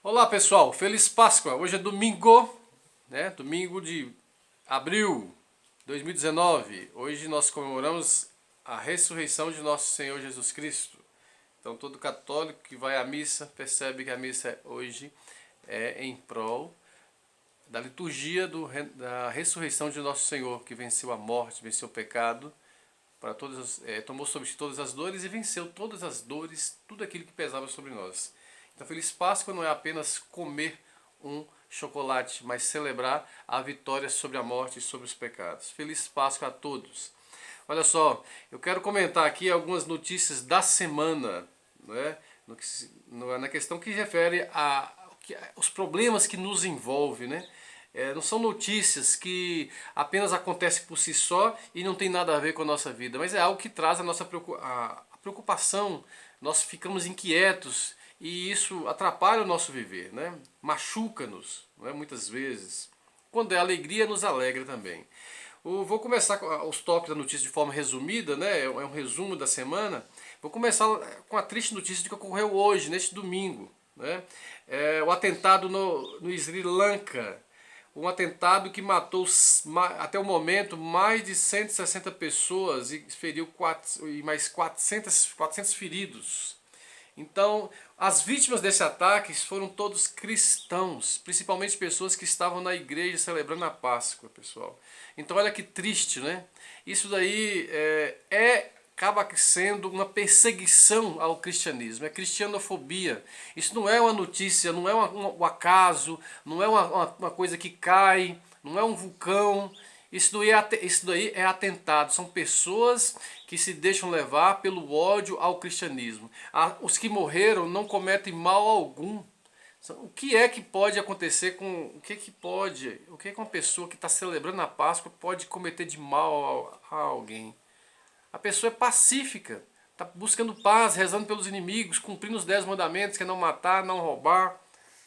Olá pessoal, Feliz Páscoa! Hoje é domingo, né? Domingo de abril de 2019. Hoje nós comemoramos a ressurreição de nosso Senhor Jesus Cristo. Então todo católico que vai à missa percebe que a missa hoje é em prol da liturgia da ressurreição de nosso Senhor, que venceu a morte, venceu o pecado, tomou sobre si todas as dores e venceu todas as dores, tudo aquilo que pesava sobre nós. Então, Feliz Páscoa não é apenas comer um chocolate, mas celebrar a vitória sobre a morte e sobre os pecados. Feliz Páscoa a todos. Olha só, eu quero comentar aqui algumas notícias da semana, né? Na questão que refere os problemas que nos envolvem, né? Não são notícias que apenas acontecem por si só e não tem nada a ver com a nossa vida, mas é algo que traz a nossa preocupação, nós ficamos inquietos e isso atrapalha o nosso viver, né? Machuca-nos, né? Muitas vezes. Quando é alegria, nos alegra também. Vou começar com os tópicos da notícia de forma resumida, né? É um resumo da semana. Vou começar com a triste notícia de que ocorreu hoje, neste domingo, né? O atentado no Sri Lanka. Um atentado que matou até o momento mais de 160 pessoas e feriu mais 400 feridos. Então, as vítimas desse ataque foram todos cristãos, principalmente pessoas que estavam na igreja celebrando a Páscoa, pessoal. Então, olha que triste, né? Isso daí acaba sendo uma perseguição ao cristianismo, é cristianofobia. Isso não é uma notícia, não é um acaso, não é uma coisa que cai, não é um vulcão. Isso daí é atentado, são pessoas que se deixam levar pelo ódio ao cristianismo. Os que morreram não cometem mal algum. O que é que pode acontecer o que uma pessoa que está celebrando a Páscoa pode cometer de mal a alguém? A pessoa é pacífica, está buscando paz, rezando pelos inimigos, cumprindo os 10 mandamentos, que é não matar, não roubar,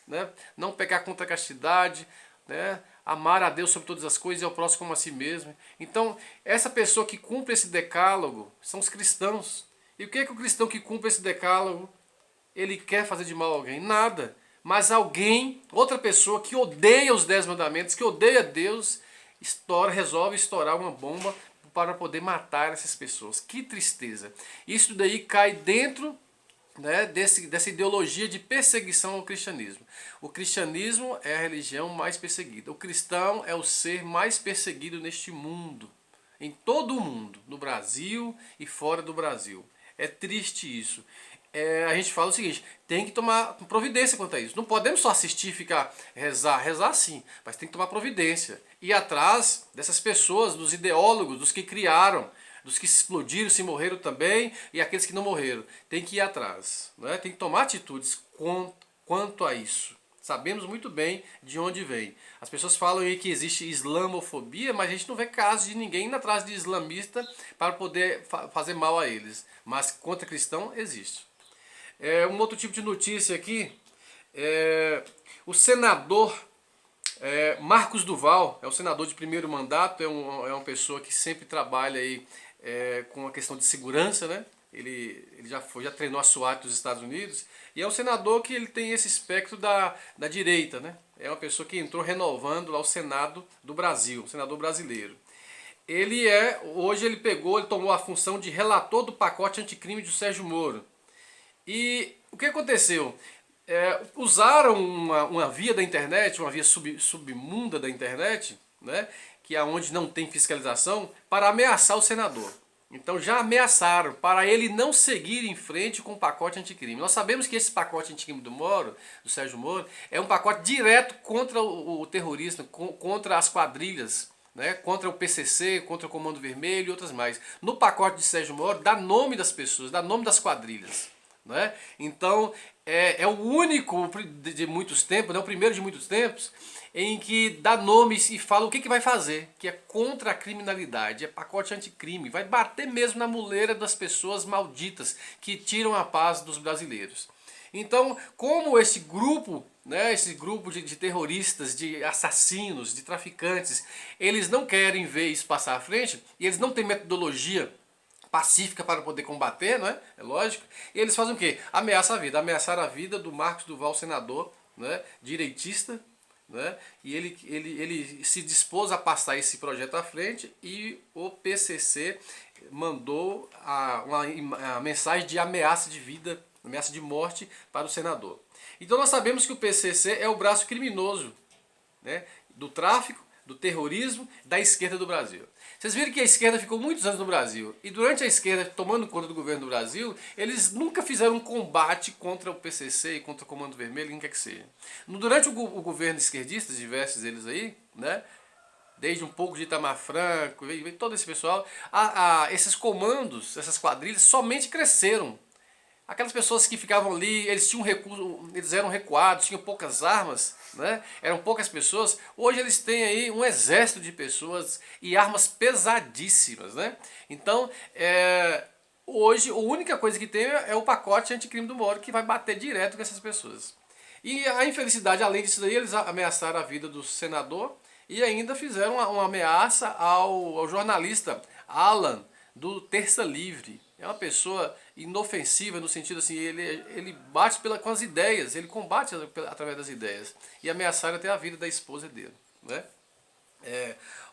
né? Não pecar contra a castidade, né? Amar a Deus sobre todas as coisas e ao próximo como a si mesmo. Então, essa pessoa que cumpre esse decálogo são os cristãos. E o que é que o cristão que cumpre esse decálogo, ele quer fazer de mal a alguém? Nada. Mas alguém, outra pessoa que odeia os 10 mandamentos, que odeia Deus, resolve estourar uma bomba para poder matar essas pessoas. Que tristeza. Isso daí cai dentro, né, dessa ideologia de perseguição ao cristianismo. O cristianismo é a religião mais perseguida. O cristão é o ser mais perseguido neste mundo. Em todo o mundo. No Brasil e fora do Brasil. É triste isso. A gente fala o seguinte, tem que tomar providência quanto a isso. Não podemos só assistir e ficar rezar sim, mas tem que tomar providência. Ir atrás dessas pessoas, dos ideólogos, dos que criaram, dos que se explodiram, se morreram também, e aqueles que não morreram. Tem que ir atrás, né? Tem que tomar atitudes quanto a isso. Sabemos muito bem de onde vem. As pessoas falam aí que existe islamofobia, mas a gente não vê casos de ninguém indo atrás de islamista para poder fazer mal a eles. Mas contra cristão existe. Um outro tipo de notícia aqui, o senador Marcos Duval, é um senador de primeiro mandato, é uma pessoa que sempre trabalha aí, com a questão de segurança, né? Ele já treinou a SWAT dos Estados Unidos e é um senador que ele tem esse espectro da direita, né? É uma pessoa que entrou renovando lá o Senado do Brasil, o senador brasileiro. Hoje ele tomou a função de relator do pacote anticrime de Sérgio Moro. E o que aconteceu? Usaram uma via da internet, uma via submunda da internet, né, que é onde não tem fiscalização, para ameaçar o senador. Então já ameaçaram para ele não seguir em frente com o pacote anticrime. Nós sabemos que esse pacote anticrime do Sérgio Moro, é um pacote direto contra o terrorismo, contra as quadrilhas, né, contra o PCC, contra o Comando Vermelho e outras mais. No pacote de Sérgio Moro dá nome das pessoas, dá nome das quadrilhas. Né? Então é o único de muitos tempos, né? O primeiro de muitos tempos, em que dá nomes e fala o que vai fazer, que é contra a criminalidade, é pacote anticrime, vai bater mesmo na muleira das pessoas malditas que tiram a paz dos brasileiros. Então, como esse grupo, né, esse grupo de terroristas, de assassinos, de traficantes, eles não querem ver isso passar à frente, e eles não têm metodologia pacífica para poder combater, não é? É lógico. E eles fazem o quê? Ameaçam a vida. Ameaçaram a vida do Marcos Duval, senador, né, direitista, né, e ele se dispôs a passar esse projeto à frente e o PCC mandou a mensagem de ameaça de vida, ameaça de morte para o senador. Então nós sabemos que o PCC é o braço criminoso, né, do tráfico, do terrorismo, da esquerda do Brasil. Vocês viram que a esquerda ficou muitos anos no Brasil, e durante a esquerda tomando conta do governo do Brasil, eles nunca fizeram um combate contra o PCC e contra o Comando Vermelho, quem quer que seja. Durante o governo esquerdista, diversos deles aí, né, desde um pouco de Itamar Franco, todo esse pessoal, esses comandos, essas quadrilhas somente cresceram. Aquelas pessoas que ficavam ali, eles tinham recurso, eles eram recuados, tinham poucas armas, né? Eram poucas pessoas. Hoje eles têm aí um exército de pessoas e armas pesadíssimas, né? Então, hoje a única coisa que tem é o pacote anticrime do Moro, que vai bater direto com essas pessoas. E a infelicidade, além disso daí, eles ameaçaram a vida do senador e ainda fizeram uma ameaça ao jornalista Alan, do Terça Livre. É uma pessoa inofensiva no sentido assim, ele bate com as ideias, ele combate através das ideias. E ameaçaram até a vida da esposa dele, né?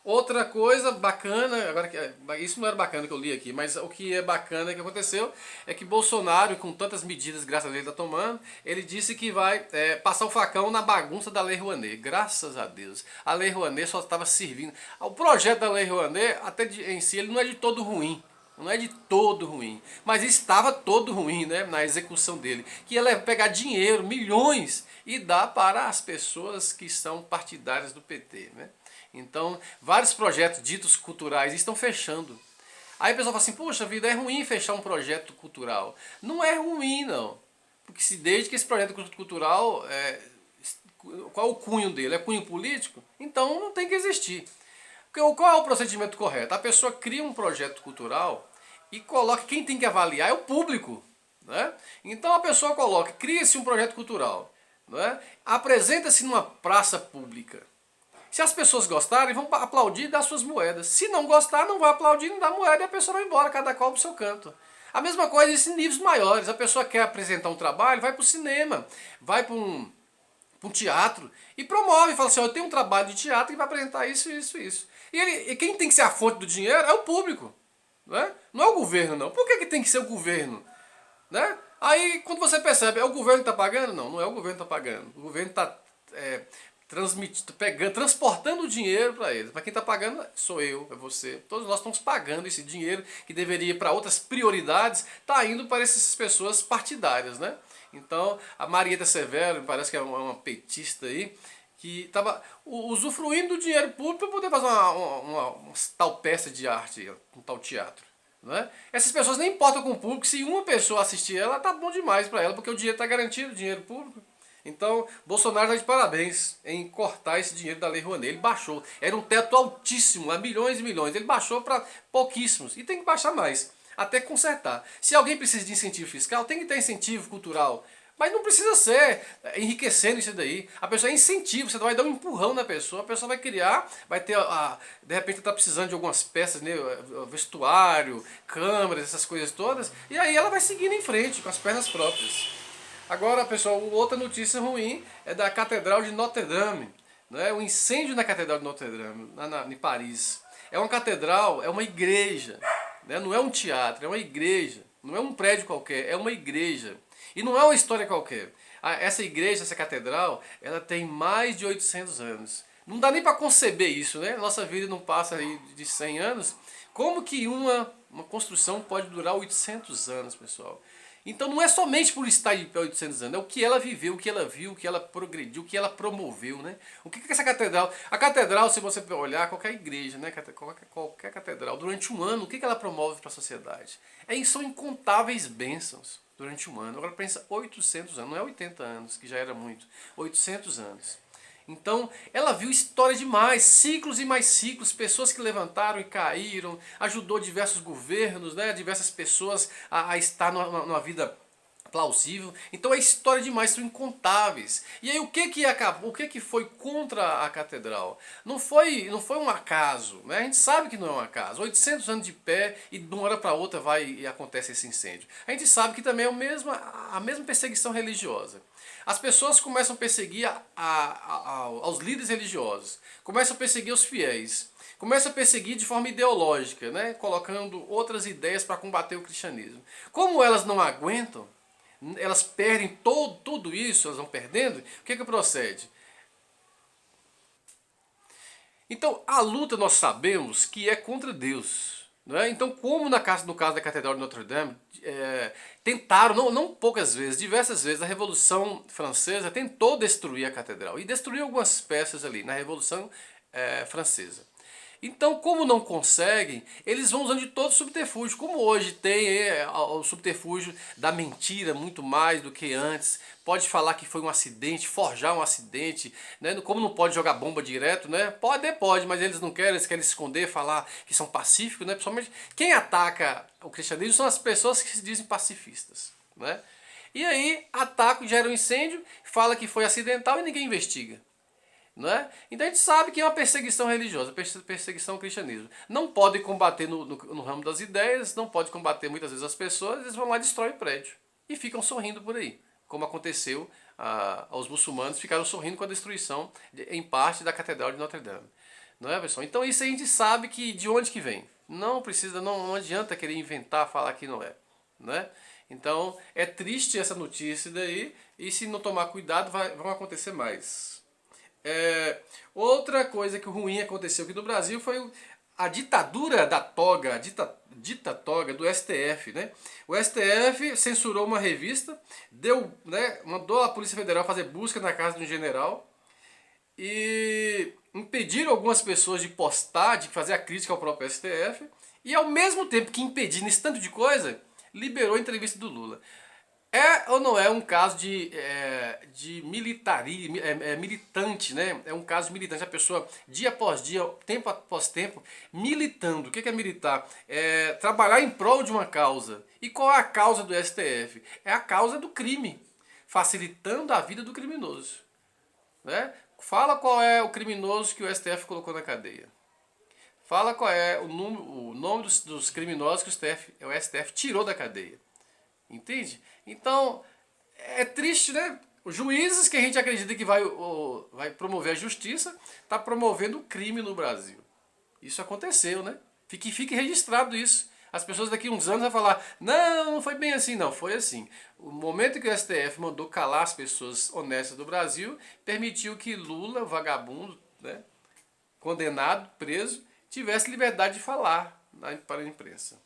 Outra coisa bacana, agora isso não era bacana que eu li aqui, mas o que é bacana que aconteceu é que Bolsonaro, com tantas medidas, graças a Deus, está tomando, ele disse que vai passar o facão na bagunça da Lei Rouanet. Graças a Deus. A Lei Rouanet só estava servindo. O projeto da Lei Rouanet, até em si, ele não é de todo ruim. Não é de todo ruim, mas estava todo ruim, né, na execução dele. Que ele é pegar dinheiro, milhões, e dar para as pessoas que são partidárias do PT, né? Então, vários projetos ditos culturais estão fechando. Aí o pessoal fala assim, poxa vida, é ruim fechar um projeto cultural. Não é ruim, não. Porque desde que esse projeto cultural, qual é o cunho dele? É cunho político? Então não tem que existir. Qual é o procedimento correto? A pessoa cria um projeto cultural e coloca, quem tem que avaliar é o público, né? Então a pessoa cria-se um projeto cultural, né? Apresenta-se numa praça pública. Se as pessoas gostarem, vão aplaudir e dar suas moedas. Se não gostar, não vai aplaudir, não dá moeda e a pessoa vai embora, cada qual pro seu canto. A mesma coisa em níveis maiores. A pessoa quer apresentar um trabalho, vai para o cinema, vai para um teatro e promove, fala assim, eu tenho um trabalho de teatro e vai apresentar isso, isso, isso. E quem tem que ser a fonte do dinheiro é o público, né? Não é o governo, não. Por que tem que ser o governo? Né? Aí quando você percebe, é o governo que está pagando? Não, não é o governo que está pagando. O governo está transportando o dinheiro para eles. Para quem está pagando sou eu, é você. Todos nós estamos pagando esse dinheiro que deveria ir para outras prioridades, está indo para essas pessoas partidárias, né? Então a Marieta Severo, parece que é uma petista aí, que estava usufruindo do dinheiro público para poder fazer uma tal peça de arte, um tal teatro. Né? Essas pessoas nem importam com o público, se uma pessoa assistir ela, tá bom demais para ela, porque o dinheiro está garantido, o dinheiro público. Então, Bolsonaro está de parabéns em cortar esse dinheiro da Lei Rouanet. Ele baixou. Era um teto altíssimo, a milhões e milhões. Ele baixou para pouquíssimos. E tem que baixar mais, até consertar. Se alguém precisa de incentivo fiscal, tem que ter incentivo cultural. Mas não precisa ser enriquecendo isso daí. A pessoa é incentivo, você vai dar um empurrão na pessoa, a pessoa vai criar, vai ter, de repente está precisando de algumas peças, né, vestuário, câmeras, essas coisas todas, e aí ela vai seguindo em frente, com as pernas próprias. Agora, pessoal, outra notícia ruim é da Catedral de Notre Dame, né, o incêndio na Catedral de Notre Dame, em Paris. É uma catedral, é uma igreja, né, não é um teatro, é uma igreja, não é um prédio qualquer, é uma igreja. E não é uma história qualquer. Essa igreja, essa catedral, ela tem mais de 800 anos. Não dá nem para conceber isso, né? Nossa vida não passa aí de 100 anos. Como que uma construção pode durar 800 anos, pessoal? Então não é somente por estar de pé 800 anos, é o que ela viveu, o que ela viu, o que ela progrediu, o que ela promoveu, né? O que é essa catedral? A catedral, se você olhar, qualquer igreja, né? Qualquer catedral, durante um ano, o que ela promove para a sociedade? São incontáveis bênçãos durante um ano. Agora pensa, 800 anos, não é 80 anos, que já era muito, 800 anos. Então, ela viu história demais, ciclos e mais ciclos, pessoas que levantaram e caíram, ajudou diversos governos, né, diversas pessoas a estar numa vida plausível. Então é história demais, são incontáveis. E aí o que acabou, o que foi contra a catedral? Não foi um acaso, né? A gente sabe que não é um acaso. 800 anos de pé e de uma hora para outra vai e acontece esse incêndio. A gente sabe que também é a mesma perseguição religiosa. As pessoas começam a perseguir aos líderes religiosos, começam a perseguir os fiéis, começam a perseguir de forma ideológica, né? Colocando outras ideias para combater o cristianismo. Como elas não aguentam, elas perdem tudo isso, elas vão perdendo, o que procede? Então, a luta nós sabemos que é contra Deus. Não é? Então, como no caso da Catedral de Notre Dame, tentaram, não poucas vezes, diversas vezes, a Revolução Francesa tentou destruir a catedral. E destruiu algumas peças ali, na Revolução Francesa. Então, como não conseguem, eles vão usando de todo subterfúgio. Como hoje tem o subterfúgio da mentira muito mais do que antes. Pode falar que foi um acidente, forjar um acidente, né? Como não pode jogar bomba direto, né? Pode, mas eles não querem, eles querem se esconder, falar que são pacíficos, né? Principalmente quem ataca o cristianismo são as pessoas que se dizem pacifistas, né? E aí atacam, gera um incêndio, fala que foi acidental e ninguém investiga. Não é? Então a gente sabe que é uma perseguição religiosa, perseguição ao cristianismo. Não pode combater no ramo das ideias, não pode combater muitas vezes as pessoas, eles vão lá e destroem o prédio. E ficam sorrindo por aí, como aconteceu aos muçulmanos, ficaram sorrindo com a destruição, em parte, da Catedral de Notre Dame. Não é, pessoal? Então isso a gente sabe que de onde que vem. Não adianta querer inventar, falar que não é. Né? Então é triste essa notícia daí, e se não tomar cuidado vão acontecer mais. Outra coisa que ruim aconteceu aqui no Brasil foi a ditadura da toga, dita toga do STF, né? O STF censurou uma revista, mandou a Polícia Federal fazer busca na casa de um general e impediram algumas pessoas de postar, de fazer a crítica ao próprio STF, e ao mesmo tempo que impedindo esse tanto de coisa, liberou a entrevista do Lula. É ou não é um caso de militante, né? É um caso de militante, a pessoa dia após dia, tempo após tempo, militando. O que é militar? É trabalhar em prol de uma causa. E qual é a causa do STF? É a causa do crime, facilitando a vida do criminoso. Né? Fala qual é o criminoso que o STF colocou na cadeia. Fala qual é o nome dos criminosos que o STF tirou da cadeia. Entende? Então, é triste, né? Os juízes que a gente acredita que vai promover a justiça, está promovendo o crime no Brasil. Isso aconteceu, né? Fique registrado isso. As pessoas daqui a uns anos vão falar, não foi bem assim. Não, foi assim. O momento que o STF mandou calar as pessoas honestas do Brasil, permitiu que Lula, vagabundo, né, condenado, preso, tivesse liberdade de falar para a imprensa.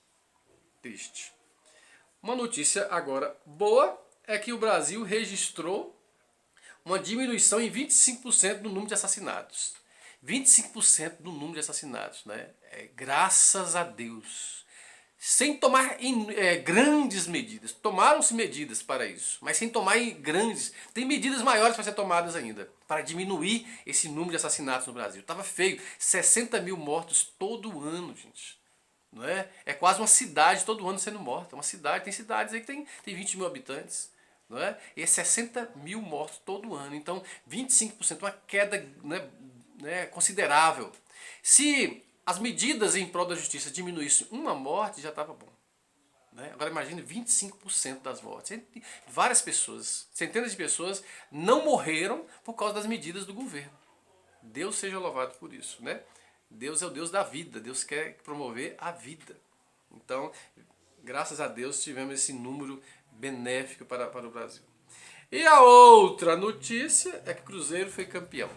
Triste. Uma notícia agora boa é que o Brasil registrou uma diminuição em 25% no número de assassinatos. 25% do número de assassinatos, né? Graças a Deus. Sem tomar grandes medidas. Tomaram-se medidas para isso, mas sem tomar grandes. Tem medidas maiores para ser tomadas ainda, para diminuir esse número de assassinatos no Brasil. Estava feio. 60 mil mortos todo ano, gente. Não é? É quase uma cidade todo ano sendo morta. Uma cidade, tem cidades aí que tem 20 mil habitantes. Não é? E é 60 mil mortos todo ano. Então, 25%, uma queda, né, considerável. Se as medidas em prol da justiça diminuíssem uma morte, já estava bom. Né? Agora imagine 25% das mortes. Várias pessoas, centenas de pessoas, não morreram por causa das medidas do governo. Deus seja louvado por isso, né? Deus é o Deus da vida, Deus quer promover a vida. Então, graças a Deus, tivemos esse número benéfico para o Brasil. E a outra notícia é que o Cruzeiro foi campeão.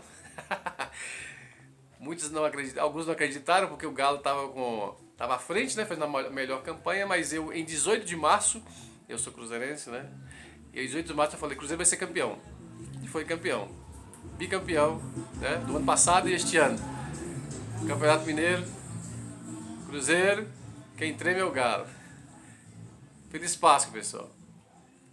Alguns não acreditaram porque o Galo estava à frente, né, fazendo a melhor campanha, mas eu, em 18 de março, eu sou cruzeirense, né? E em 18 de março eu falei, Cruzeiro vai ser campeão. E foi campeão. Bicampeão, né, do ano passado e este ano. Campeonato Mineiro, Cruzeiro, quem treme é o Galo. Feliz Páscoa, pessoal.